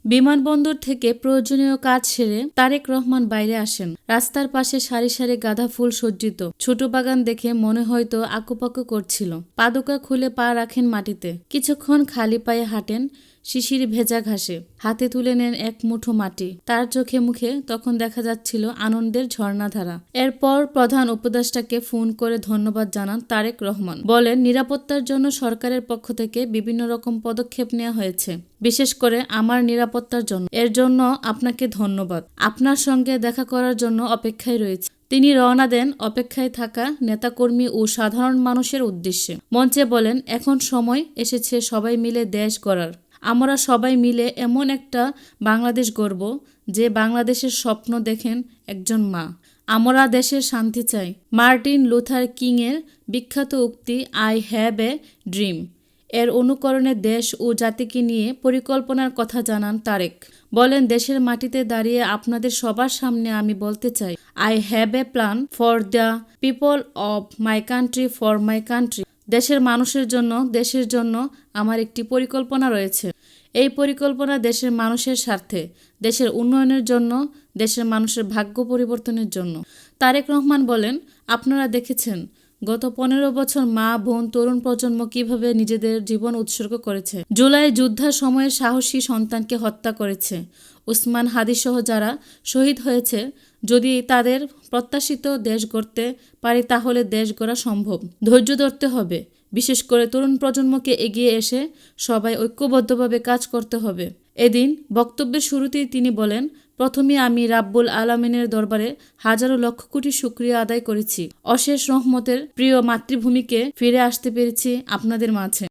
বিমানবন্দর থেকে প্রয়োজনীয় কাজ সেরে তারেক রহমান বাইরে আসেন। রাস্তার পাশে সারি সারি গাঁদা ফুল সজ্জিত ছোট বাগান দেখে মনে হয়তো আঁকুপাকু করছিল। পাদুকা খুলে পা রাখেন মাটিতে, কিছুক্ষণ খালি পায়ে হাঁটেন শিশির ভেজা ঘাসে, হাতে তুলে নেন এক মুঠো মাটি। তার চোখে মুখে তখন দেখা যাচ্ছিল আনন্দের ঝর্ণাধারা। এরপর প্রধান উপদেষ্টাকে ফোন করে ধন্যবাদ জানান তারেক রহমান। বলেন, নিরাপত্তার জন্য সরকারের পক্ষ থেকে বিভিন্ন রকম পদক্ষেপ নেওয়া হয়েছে, বিশেষ করে আমার নিরাপত্তার জন্য। এর জন্য আপনাকে ধন্যবাদ। আপনার সঙ্গে দেখা করার জন্য অপেক্ষায় রয়েছে। তিনি রওনা দেন অপেক্ষায় থাকা নেতাকর্মী ও সাধারণ মানুষের উদ্দেশ্যে। মঞ্চে বলেন, এখন সময় এসেছে সবাই মিলে দেশ গড়ার। আমরা সবাই মিলে এমন একটা বাংলাদেশ গড়ব যে বাংলাদেশের স্বপ্ন দেখেন একজন মা। আমরা দেশের শান্তি চাই। মার্টিন লুথার কিংয়ের বিখ্যাত উক্তি আই হ্যাভ এ ড্রিম এর অনুকরণে দেশ ও জাতিকে নিয়ে পরিকল্পনার কথা জানান তারেক। বলেন, দেশের মাটিতে দাঁড়িয়ে আপনাদের সবার সামনে আমি বলতে চাই, I have a plan for the people of my country, for my country. দেশের মানুষের জন্য, দেশের জন্য আমার একটি পরিকল্পনা রয়েছে। এই পরিকল্পনা দেশের মানুষের স্বার্থে, দেশের উন্নয়নের জন্য, দেশের মানুষের ভাগ্য পরিবর্তনের জন্য। তারেক রহমান বলেন, আপনারা দেখেছেন গত 15 বছর মা, বোন, তরুণ প্রজন্ম কিভাবে নিজেদের জীবন উৎসর্গ করেছে। জুলাই যুদ্ধের সময়ে সাহসী সন্তানকে হত্যা করেছে। উসমান হাদিসহ যারা শহীদ হয়েছে, যদি তাদের প্রত্যাশিত দেশ গড়তে পারি তাহলে দেশ গড়া সম্ভব। ধৈর্য ধরতে হবে। বিশেষ করে তরুণ প্রজন্মকে এগিয়ে এসে সবাই ঐক্যবদ্ধভাবে কাজ করতে হবে। এদিন বক্তব্যের শুরুতেই তিনি বলেন, প্রথমে আমি রাব্বুল আলামিনের দরবারে হাজারো লক্ষ কোটি শুকরিয়া আদায় করেছি। অশেষ রহমতের প্রিয় মাতৃভূমিকে ফিরে আসতে পেরেছি আপনাদের মাঝে।